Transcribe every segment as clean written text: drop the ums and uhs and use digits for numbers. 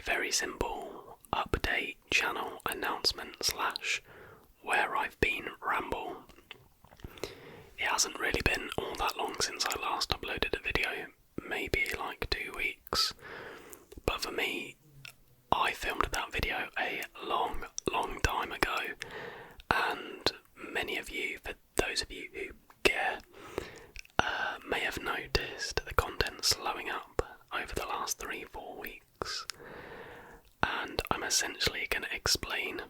very simple update channel announcement / where I've been ramble. It hasn't really been all that long since I last uploaded a video, maybe like 2 weeks. But for me, I filmed that video a long time ago, and many of you, for those of you who care, may have noticed the content slowing up over the last 3-4 weeks. And I'm essentially going to explain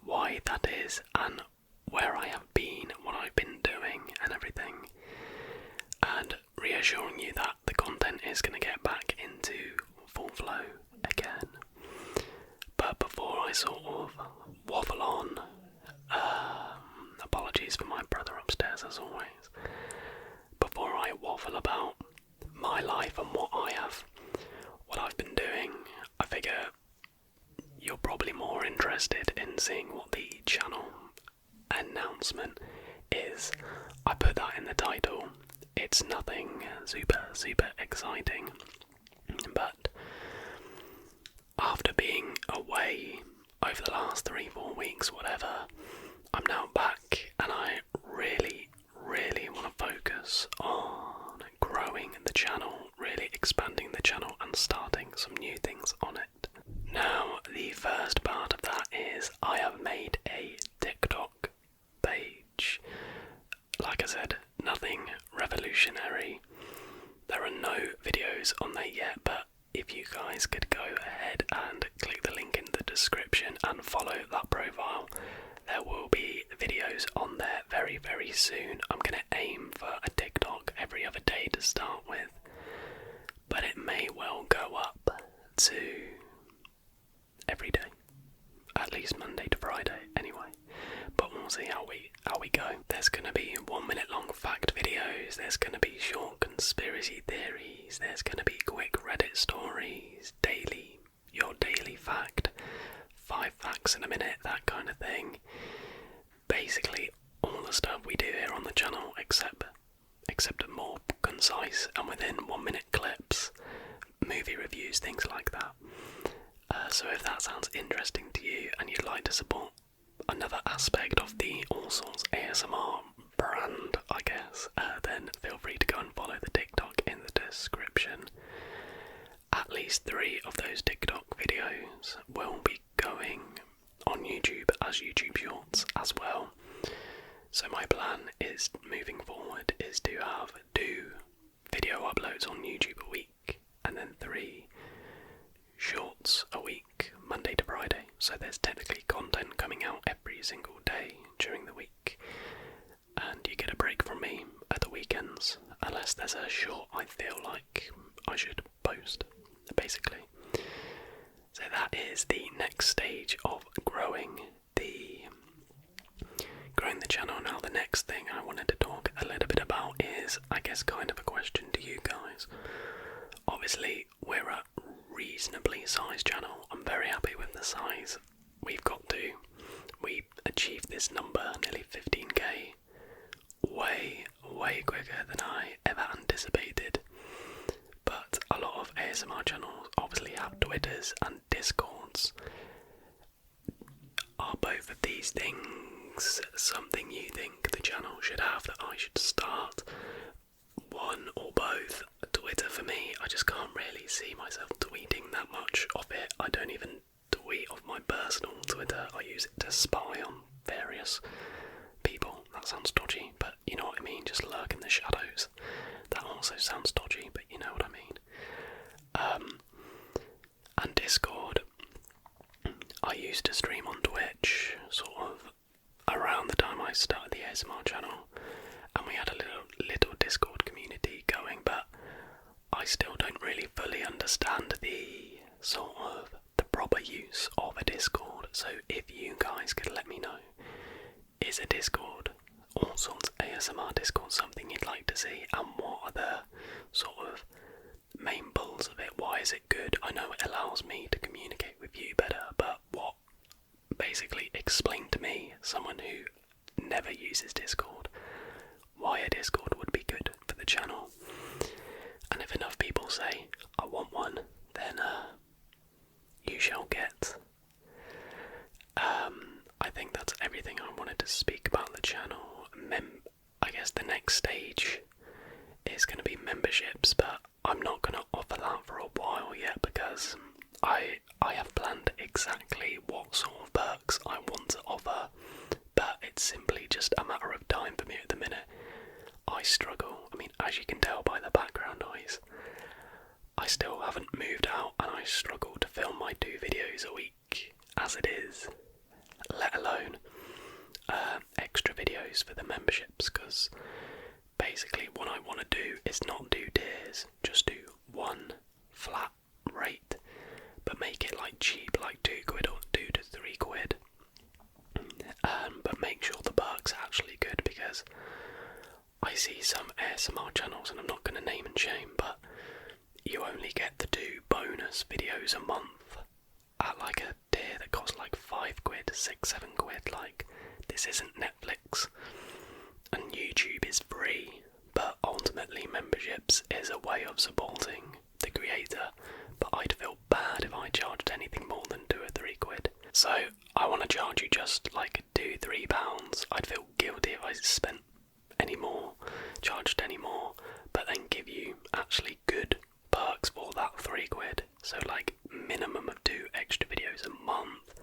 why that is and where I have been, what I've been doing and everything, and reassuring you that the content is going to get back into full flow again. But before I sort of waffle on, apologies for my brother upstairs as always, before I waffle about my life and what I've been doing, I figure you're probably more interested in seeing what the channel announcement is. I put that in the title. It's nothing super exciting, but after being away over the last 3-4 weeks, whatever, I'm now back and I really want to focus on growing the channel, really expanding the channel and starting some new things on it. Now, the first part of that is I have made a TikTok page. Like I said, nothing revolutionary. There are no videos on there yet, but if you guys could go ahead and click the link in the description and follow that profile, there will be videos on there very soon. I'm going to aim for a TikTok every other day to start with, but it may well go up to every day, at least Monday to Friday anyway, but we'll see how we go. There's going to be 1-minute long fact videos, there's going to be short conspiracy theories, there's going to be quick Reddit stories, your daily fact, 5 facts in a minute, that kind of thing. Basically all the stuff we do here on the channel, except more concise and within 1-minute clips, movie reviews, things like that. So if that sounds interesting to you and you'd like to support another aspect of the AllSorts ASMR brand, I guess, then feel free to go and follow the TikTok in the description. At least 3 of those TikTok videos will be going on YouTube as YouTube Shorts as well. So my plan is, moving forward, is to have 2 video uploads on YouTube a week and then 3 shorts a week, Monday to Friday. So there's technically content coming out every single day during the week, and you get a break from me at the weekends, unless there's a short I feel like I should post, basically. So that is the next stage of growing the channel. Now the next thing I wanted to talk a little bit about is, I guess, kind of a question to you guys. Obviously we're a reasonably sized channel. I'm very happy with the size we've got to. We achieved this number, nearly 15k, way quicker than I ever anticipated. But a lot of ASMR channels obviously have Twitters and Discords. Are both of these things something you think the channel should have, that I should start? One or both? Twitter for me, I just can't really see myself tweeting that much of it. I don't even tweet off my personal Twitter. I use it to spy on various people. That sounds dodgy, but you know what I mean, just lurk in the shadows. That also sounds dodgy, but you know what I mean. And Discord, I used to stream on Twitch sort of around the time I started the ASMR channel, and we had a little Discord community going, but I still don't really fully understand the sort of the proper use of a Discord. So if you guys could let me know, is a Discord, AllSorts ASMR Discord, something you'd like to see, and what are the sort of main pulls of it? Why is it good? I know it allows me to communicate with you better, but what? Basically explain to me, someone who never uses Discord, why a Discord would be good for the channel. And if enough people say I want one, then I struggle to film my 2 videos a week as it is, let alone extra videos for the memberships, because basically what I want to do is not do tiers, just do one flat rate, but make it like cheap, like £2 or £2 to £3, but make sure the perks are actually good, because I see some ASMR channels, and I'm not going to name and shame, but you only get the 2 bonus videos a month at like a tier that costs like £5, £6, £7. Like, this isn't Netflix, and YouTube is free, but ultimately memberships is a way of supporting the creator. But I'd feel bad if I charged anything more than £2 or £3. So I want to charge you just like £2-3. I'd feel guilty if I spent any more, charged any more, but then give you actually good perks for that £3. So like minimum of 2 extra videos a month,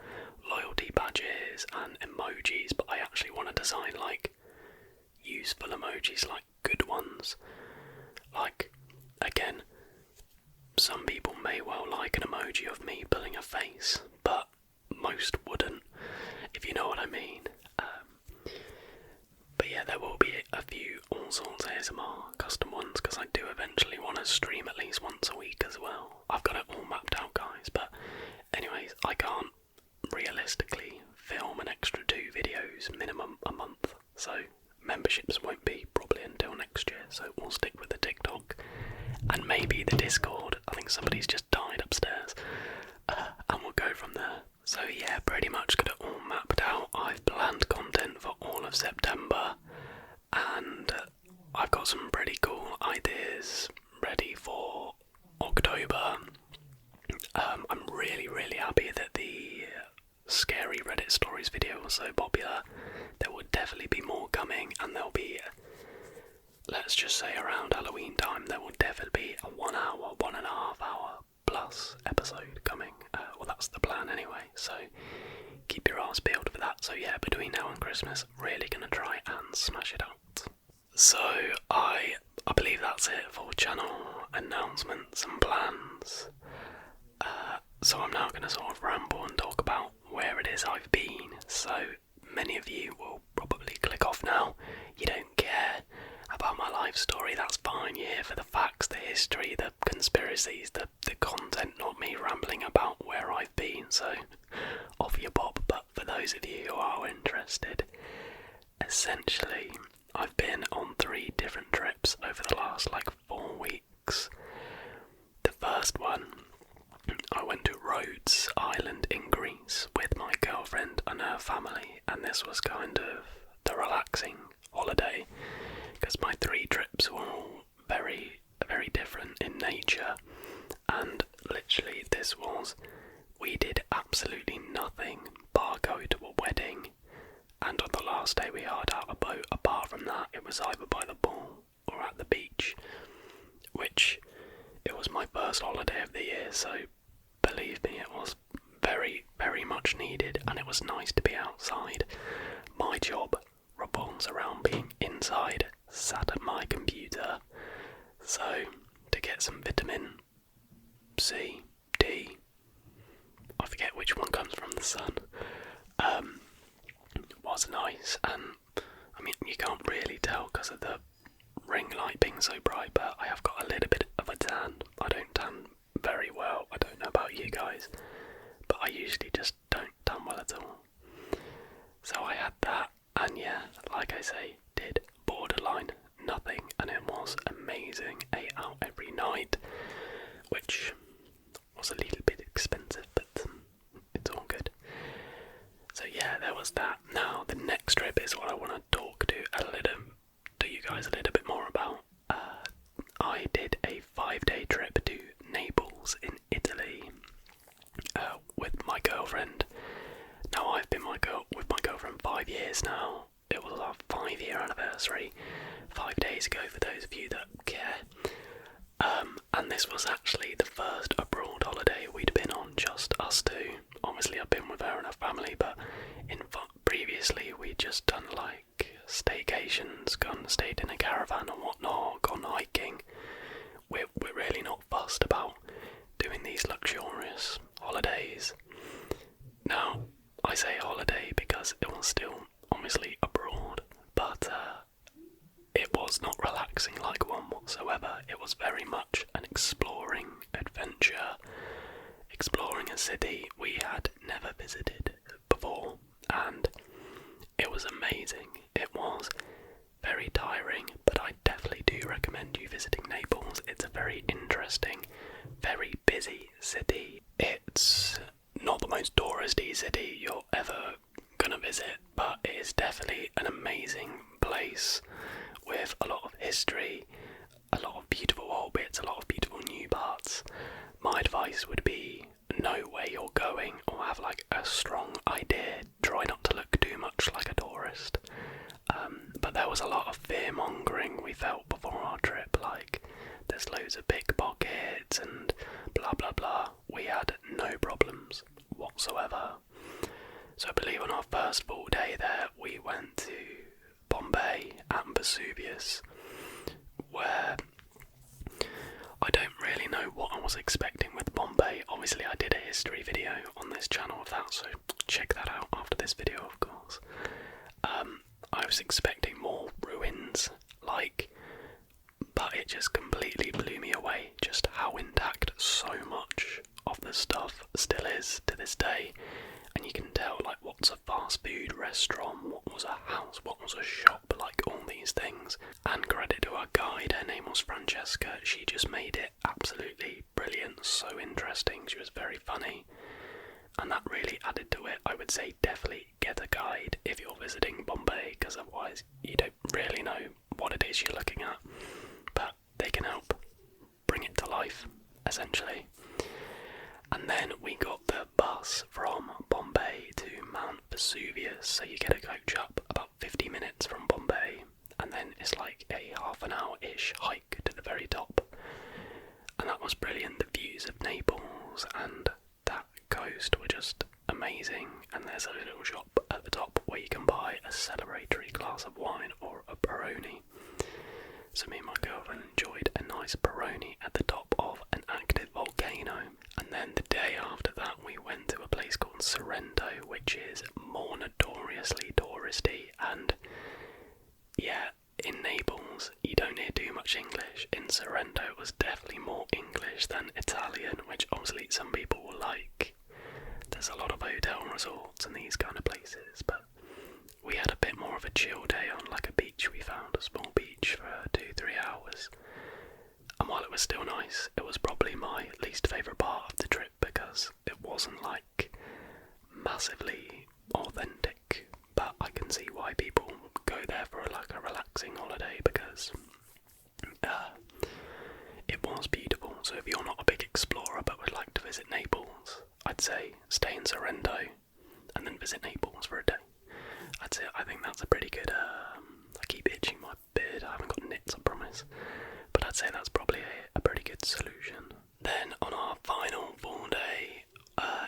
loyalty badges and emojis, but I actually want to design like useful emojis, like good ones. Like, again, some people may well like an emoji of me pulling a face, but most wouldn't, if you know what I mean. But yeah, there will be a few AllSorts ASMR custom ones, because I do eventually want to stream at least once a week as well. I've got it all mapped out, guys, but anyways, I can't realistically film an extra 2 videos minimum a month, so memberships won't be probably until next year, so we'll stick with the TikTok and maybe the Discord. I think somebody's just died upstairs, and we'll go from there. So yeah, pretty much got it all mapped out. I've planned content for all of September, and I've got some pretty cool ideas ready for October. I'm really happy that the scary Reddit stories video was so popular. There will definitely be more coming, and there'll be, let's just say around Halloween time, there will definitely be a 1 hour, 1.5 hour plus episode coming. Well, that's the plan anyway, so keep your arse peeled for that. So yeah, between now and Christmas, really gonna try and smash it out. So I believe that's it for channel announcements and plans. So I'm now gonna sort of ramble and talk about where it is I've been. So many of you will probably click off now. You don't care about my life story, that's fine. You're here for the facts, the history, the conspiracies, the content, not me rambling about where I've been, so off your pop. But for those of you who are interested, essentially I've been on 3 different trips over the last like 4 weeks. The first one, I went to Rhodes Island in Greece with my girlfriend and her family, and this was kind of the relaxing holiday, because my 3 trips were all very different in nature, and literally this was, we did absolutely nothing bar go to a wedding, and on the last day we hired out a boat. Apart from that, it was either by the pool or at the beach, which it was my first holiday of the year, so believe me, it was very much needed, and it was nice to be outside. My job revolves around being inside, sat at my computer, so to get some vitamin C, D, I forget which one comes from the sun, was nice. And I mean, you can't really tell because of the ring light being so bright, but I have got a little bit of a tan. I don't tan very well, I don't know about you guys, but I usually just don't tan well at all. So I had that, and yeah, like I say, did borderline nothing, and it was amazing. Ate out every night, which was a little bit expensive, but it's all good. So yeah, there was that. Now the next trip is what I want to talk to you guys a little bit more about. I did a 5-day trip to Naples in Italy with my girlfriend. Now I've been with my girlfriend 5 years now. It was our 5-year anniversary 5 days ago, for those of you that care. And this was actually the first abroad holiday we'd been on, just us two. Obviously I've been with her and her family, but previously we'd just done like staycations, stayed in a caravan and whatnot, gone hiking. We're really not fussed about doing these luxurious holidays. Now, I say holiday because it was still obviously abroad, but it was not relaxing like one whatsoever. It was very much an exploring adventure, exploring a city we had never visited before, and it was amazing. It was very tiring, but I definitely do recommend you visiting Naples. It's a very interesting, very busy city. It's not the most touristy city you're ever gonna visit, but it is definitely an amazing place with a lot of history, a lot of beautiful old bits, a lot of beautiful new parts. My advice would be know where you're going or have like a strong idea. Try not to look too much like a tourist. But there was a lot of fear mongering we felt before our trip, like there's loads of pickpockets and blah blah blah. We had no problems whatsoever. So I believe on our first full day there we went to Bombay and Vesuvius, where I don't really know what I was expecting with Bombay. Obviously I did a history video on this channel of that, so check that out after this video of course. I was expecting more ruins, but it just completely blew me away just how intact so much of the stuff still is to this day. And you can tell like what's a fast food restaurant, what was a house, what was a shop, like all these things. And credit to our guide, her name was Francesca, she just made it absolutely brilliant, so interesting, she was very funny. And that really added to it. I would say definitely get a guide if you're visiting Bombay, because otherwise you don't really know what it is you're looking at. But they can help bring it to life, essentially. And then we got the bus from Bombay to Mount Vesuvius, so you get a coach up about 50 minutes from Bombay, and then it's like a half an hour-ish hike to the very top. And that was brilliant. The views of Naples and that coast were just amazing, and there's a little shop at the top where you can buy a celebratory glass of wine or a Peroni. So me and my girlfriend enjoyed a nice Peroni at the top of an active volcano. And then the day after that we went to a place called Sorrento, which is more notoriously touristy, and yeah, in Naples you don't hear too much English. In Sorrento it was definitely more English than Italian, which obviously some people will like. There's a lot of hotel resorts and these kind of places, but we had a bit more of a chill day on like a beach. We found a small beach for 2-3 hours, and while it was still nice, it was probably my least favourite part of the trip because it wasn't like massively authentic. But I can see why people go there for like a relaxing holiday, because it was beautiful. So if you're not a big explorer but would like to visit Naples, I'd say stay in Sorrento and then visit Naples for a day. That's it. I think that's a pretty good, I keep itching my beard, I haven't got nits, I promise, but I'd say that's probably a pretty good solution. Then on our final full day,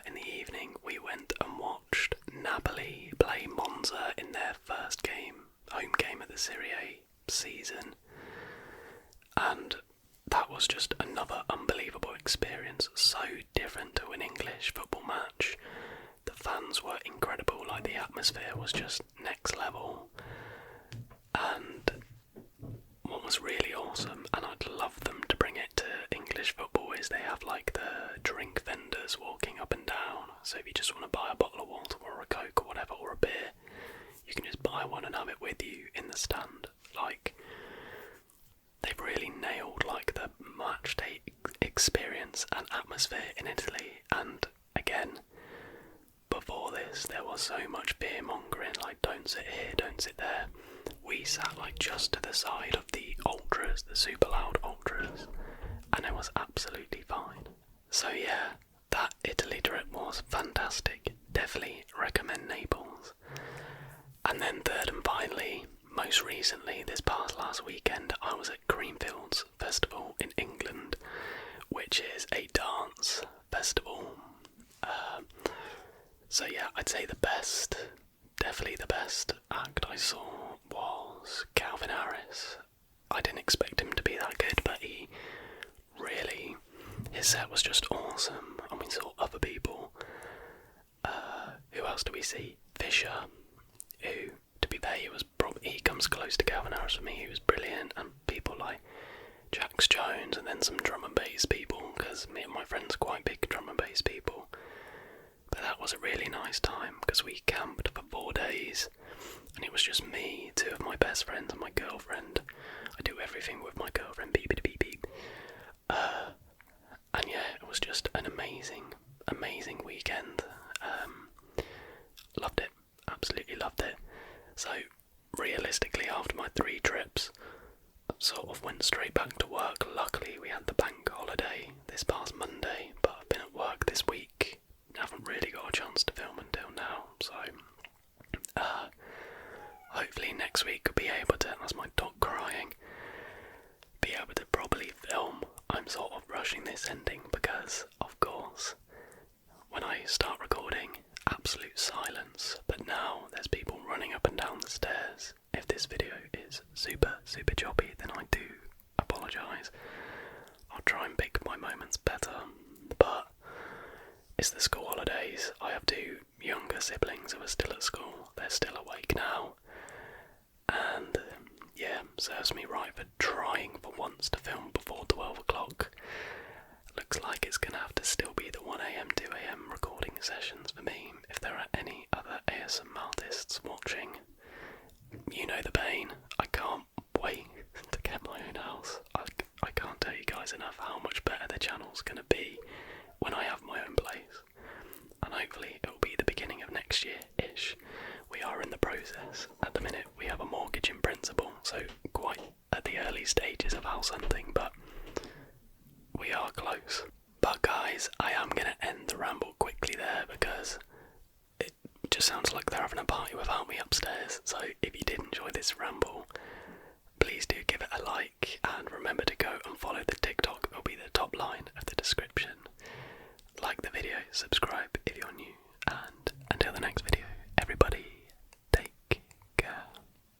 in the evening, we went and watched Napoli play Monza in their first game, home game of the Serie A season, and that was just another unbelievable experience, so different to an English football match. The fans were incredible, like the atmosphere was just next level. And what was really awesome, and I'd love them to bring it to English football, is they have like the drink vendors walking up and down. So if you just want to buy a bottle of water or a Coke or whatever, or a beer, you can just buy one and have it with you in the stand. Like, they've really nailed like the match day experience and atmosphere in Italy. And again, before this there was so much fear mongering, like don't sit here, don't sit there. We sat like just to the side of the ultras, the super loud ultras, and it was absolutely fine. So yeah, that Italy trip was fantastic. Definitely recommend Naples. And then third and finally, most recently, this past last weekend, I was at Creamfields Festival in England, which is a dance festival. So yeah, I'd say the best, definitely the best act I saw was Calvin Harris. I didn't expect him to be that good, but his set was just awesome. And we saw other people else do we see? Fisher, who, to be fair, he comes close to Calvin Harris for me. He was brilliant, and people like Jax Jones, and then some drum and bass people, because me and my friends are quite big drum and bass people. But that was a really nice time because we camped for 4 days, and it was just me, 2 of my best friends, and my girlfriend. I do everything with my girlfriend, beep beep beep beep. And yeah, it was just an amazing weekend. Loved it, absolutely loved it. So realistically, after my 3 trips, I sort of went straight back to work. Luckily we had the bank holiday this past Monday, but I've been at work this week. Haven't really got a chance to film until now, so hopefully next week I'll be able to, that's my dog crying, be able to properly film. I'm sort of rushing this ending because, of course, when I start recording, absolute silence, but now there's people running up and down the stairs. If this video is super choppy, then I do apologise. I'll try and pick my moments better, but it's the school holidays. I have 2 younger siblings who are still at school. They're still awake now, and yeah, serves me right for trying for once to film before 12 o'clock. Looks like it's gonna have to still be the 1 AM, 2 AM recording sessions for me. If there are any other ASMR artists watching, you know the pain. I can't wait to get my own house. I can't tell you guys enough how much better the channel's gonna be when I have my own place. And hopefully it will be the beginning of next year-ish. We are in the process. At the minute we have a mortgage in principle, so quite at the early stages of house hunting, but we are close. But guys, I am going to end the ramble quickly there because it just sounds like they're having a party without me upstairs. So if you did enjoy this ramble, please do give it a like, and remember to go and follow the TikTok. It'll be the top line of the description. Like the video, subscribe